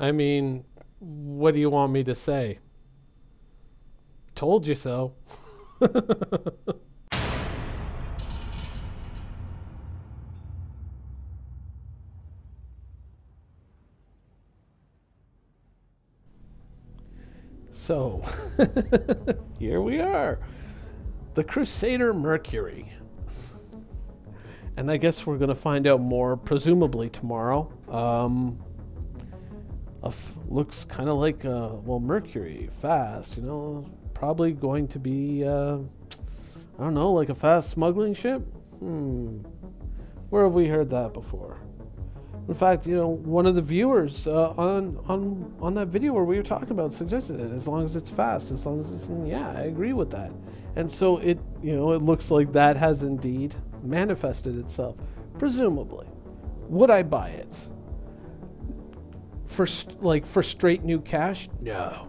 I mean, what do you want me to say? Told you so. So, here we are. The Crusader Mercury. And I guess we're going to find out more, presumably tomorrow. Looks kind of like, well, Mercury, fast, probably going to be, I don't know, like a fast smuggling ship? Where have we heard that before? In fact, one of the viewers on that video where we were talking about suggested it. As long as it's fast, as long as it's, yeah, I agree with that. And so it looks like that has indeed manifested itself. Presumably, would I buy it for straight new cash? No.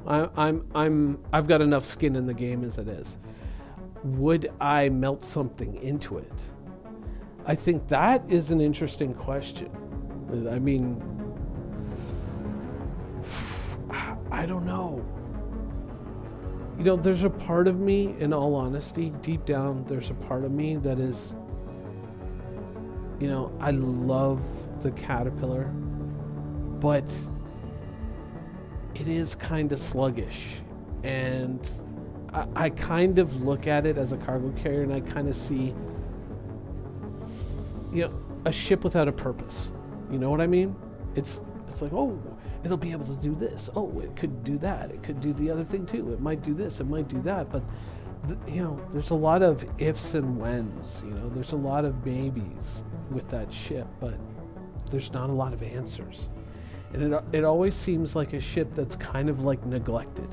I've got enough skin in the game as it is. Would I melt something into it? I think that is an interesting question. I mean, I don't know. There's a part of me, in all honesty, deep down, there's a part of me that is, I love the caterpillar, but it is kind of sluggish. And I kind of look at it as a cargo carrier, and I kind of see a ship without a purpose. You know what I mean? It's like, oh, it'll be able to do this. Oh, it could do that. It could do the other thing too. It might do this. It might do that. But there's a lot of ifs and whens. There's a lot of maybes with that ship, but there's not a lot of answers. And it always seems like a ship that's kind of like neglected.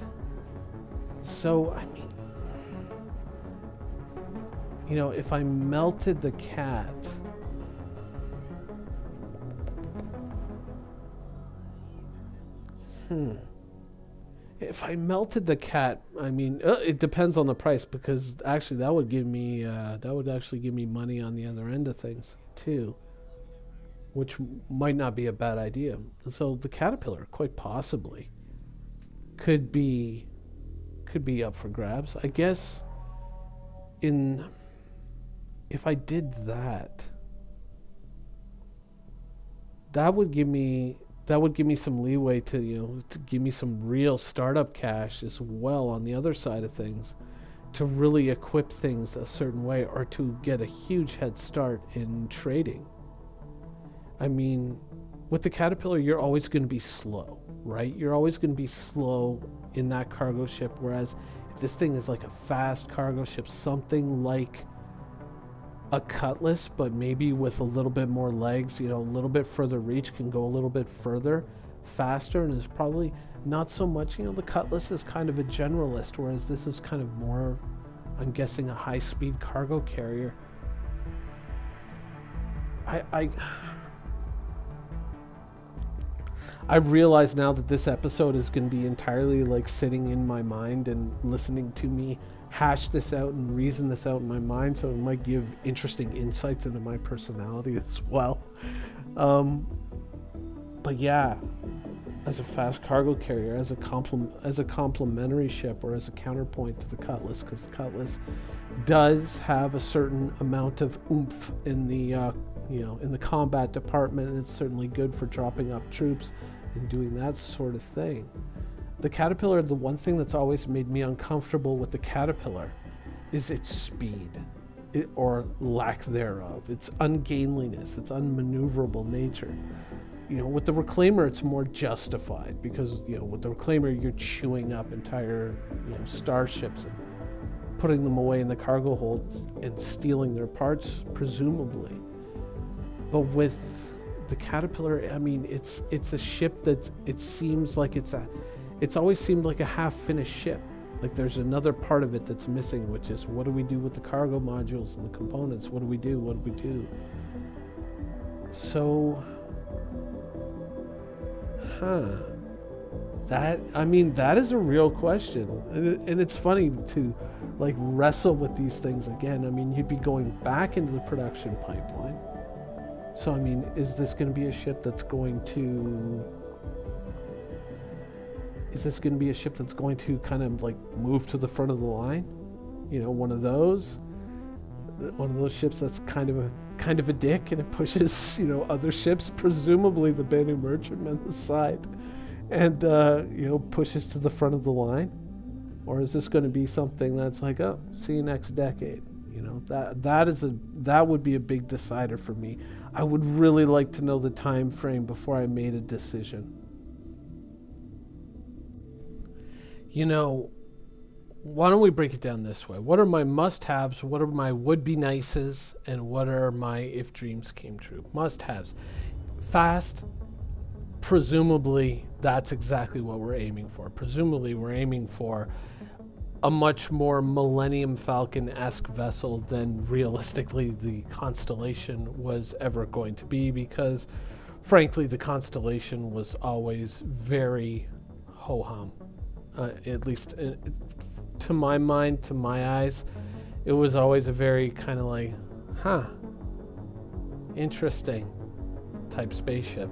So I mean, if I melted the cat, if I melted the cat, I mean, it depends on the price, because actually that would actually give me money on the other end of things too, which might not be a bad idea. So the caterpillar, quite possibly, could be up for grabs. I guess if I did that, that would give me some leeway to give me some real startup cash as well on the other side of things, to really equip things a certain way, or to get a huge head start in trading. I mean, with the caterpillar, you're always going to be slow, right? You're always going to be slow in that cargo ship, whereas if this thing is like a fast cargo ship, something like a Cutlass, but maybe with a little bit more legs, a little bit further reach, can go a little bit further, faster, and is probably not so much, the Cutlass is kind of a generalist, whereas this is kind of more, I'm guessing, a high-speed cargo carrier. I've realized now that this episode is going to be entirely like sitting in my mind and listening to me hash this out and reason this out in my mind, so it might give interesting insights into my personality as well. But yeah, as a fast cargo carrier, as a complementary ship, or as a counterpoint to the Cutlass, because the Cutlass does have a certain amount of oomph in the in the combat department, and it's certainly good for dropping off troops and doing that sort of thing. The caterpillar, the one thing that's always made me uncomfortable with the caterpillar is its speed, or lack thereof, its ungainliness, its unmaneuverable nature. With the reclaimer, it's more justified, because with the reclaimer, you're chewing up entire starships and putting them away in the cargo holds and stealing their parts, presumably. But with the caterpillar, I mean, it's a ship that it seems like it's always seemed like a half-finished ship. Like there's another part of it that's missing, which is, what do we do with the cargo modules and the components? What do we do? So, that is a real question. And it's funny to like wrestle with these things again. I mean, you'd be going back into the production pipeline. So, I mean, is this going to be a ship that's going to Is this going to be a ship that's going to kind of like move to the front of the line? You know, one of those ships that's kind of a dick, and it pushes, you know, other ships, presumably the Banu Merchantman, aside, and you know, pushes to the front of the line. Or is this going to be something that's like, oh, see you next decade? You know, that would be a big decider for me. I would really like to know the time frame before I made a decision. You know, why don't we break it down this way? What are my must-haves? What are my would-be-nices? And what are my if dreams came true? Must-haves. Fast. Presumably, that's exactly what we're aiming for. Presumably, we're aiming for a much more Millennium Falcon-esque vessel than realistically the Constellation was ever going to be, because frankly the Constellation was always very ho-hum, at least to my mind, to my eyes. It was always a very kind of like, interesting type spaceship.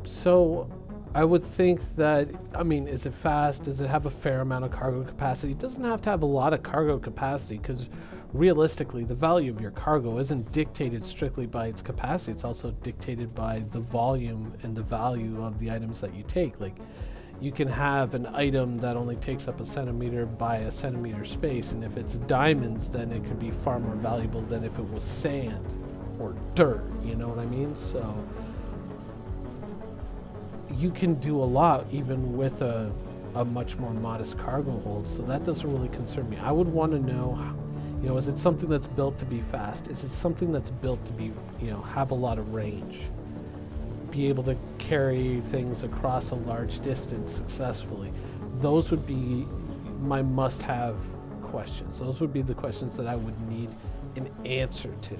So I would think that, I mean, is it fast? Does it have a fair amount of cargo capacity? It doesn't have to have a lot of cargo capacity, because realistically, the value of your cargo isn't dictated strictly by its capacity. It's also dictated by the volume and the value of the items that you take. Like, you can have an item that only takes up a centimeter by a centimeter space, and if it's diamonds, then it could be far more valuable than if it was sand or dirt, you know what I mean? So you can do a lot even with a much more modest cargo hold, so that doesn't really concern me. I would want to know, you know, is it something that's built to be fast? Is it something that's built to be, you know, have a lot of range? Be able to carry things across a large distance successfully? Those would be my must-have questions. Those would be the questions that I would need an answer to.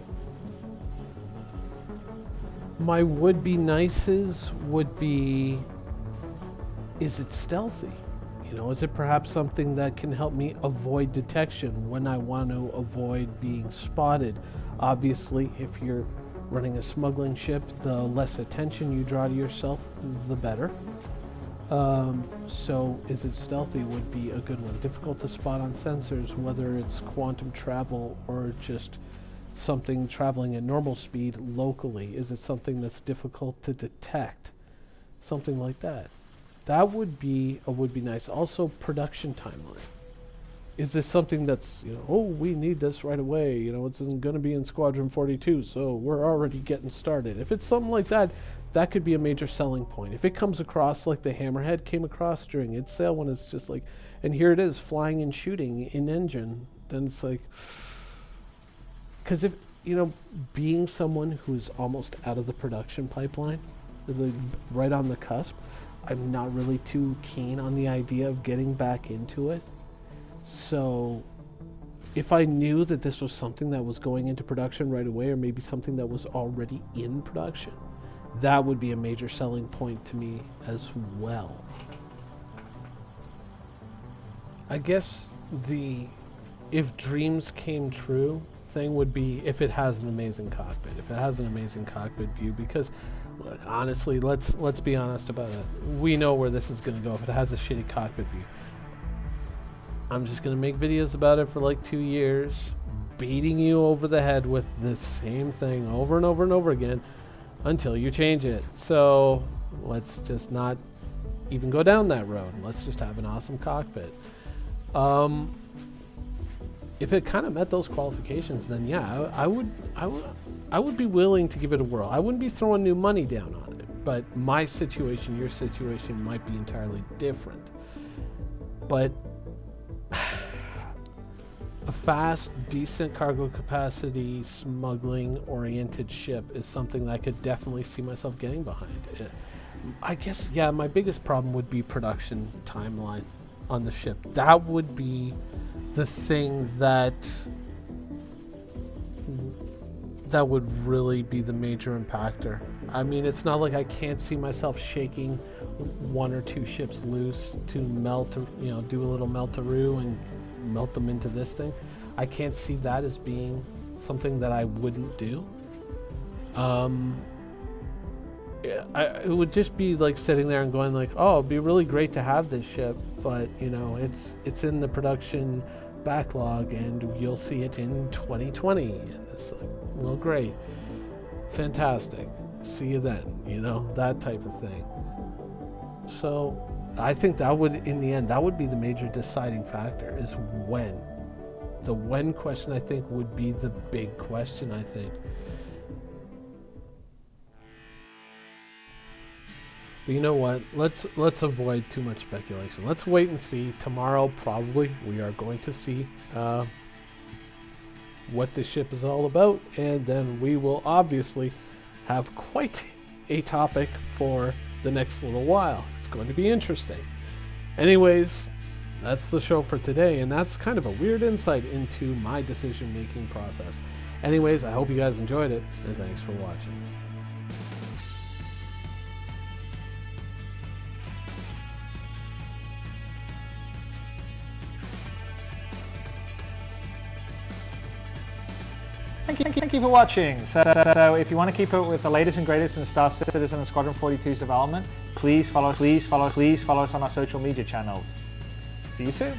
My would-be-nices would be, is it stealthy? You know, is it perhaps something that can help me avoid detection when I want to avoid being spotted? Obviously, if you're running a smuggling ship, the less attention you draw to yourself, the better. So is it stealthy would be a good one. Difficult to spot on sensors, whether it's quantum travel or just something traveling at normal speed locally. Is it something that's difficult to detect? Something like that. That would be nice. Also, production timeline. Is this something that's, you know, oh, we need this right away, you know, it's going to be in Squadron 42, so we're already getting started. If it's something like that, that could be a major selling point. If it comes across like the Hammerhead came across during its sale, when it's just like, and here it is flying and shooting in engine, then it's like, because if, you know, being someone who's almost out of the production pipeline, right on the cusp, I'm not really too keen on the idea of getting back into it. So if I knew that this was something that was going into production right away, or maybe something that was already in production, that would be a major selling point to me as well. I guess the if dreams came true thing would be if it has an amazing cockpit. If it has an amazing cockpit view, because look, honestly, let's be honest about it. We know where this is going to go if it has a shitty cockpit view. I'm just going to make videos about it for like 2 years, beating you over the head with the same thing over and over and over again until you change it. So let's just not even go down that road. Let's just have an awesome cockpit. If it kind of met those qualifications, then yeah, I would be willing to give it a whirl. I wouldn't be throwing new money down on it, but my situation, your situation might be entirely different. But a fast, decent cargo capacity, smuggling-oriented ship is something that I could definitely see myself getting behind. I guess, yeah, my biggest problem would be production timeline on the ship. That would be the thing that would really be the major impactor. I mean, it's not like I can't see myself shaking 1 or 2 ships loose to melt, you know, do a little melt-a-roo and melt them into this thing. I can't see that as being something that I wouldn't do. it would just be like sitting there and going like, oh, it'd be really great to have this ship, but you know, it's in the production backlog and you'll see it in 2020. And it's like, well, great, fantastic, see you then, you know, that type of thing. So I think that would, in the end, that would be the major deciding factor, is when. The when question, I think, would be the big question, I think. But you know what? Let's avoid too much speculation. Let's wait and see. Tomorrow, probably, we are going to see what this ship is all about, and then we will obviously have quite a topic for the next little while. It's going to be interesting. Anyways, that's the show for today, and that's kind of a weird insight into my decision-making process. Anyways, I hope you guys enjoyed it, and thanks for watching. Thank you for watching. So if you want to keep up with the latest and greatest in Star Citizen and Squadron 42's development, please follow us on our social media channels. See you soon.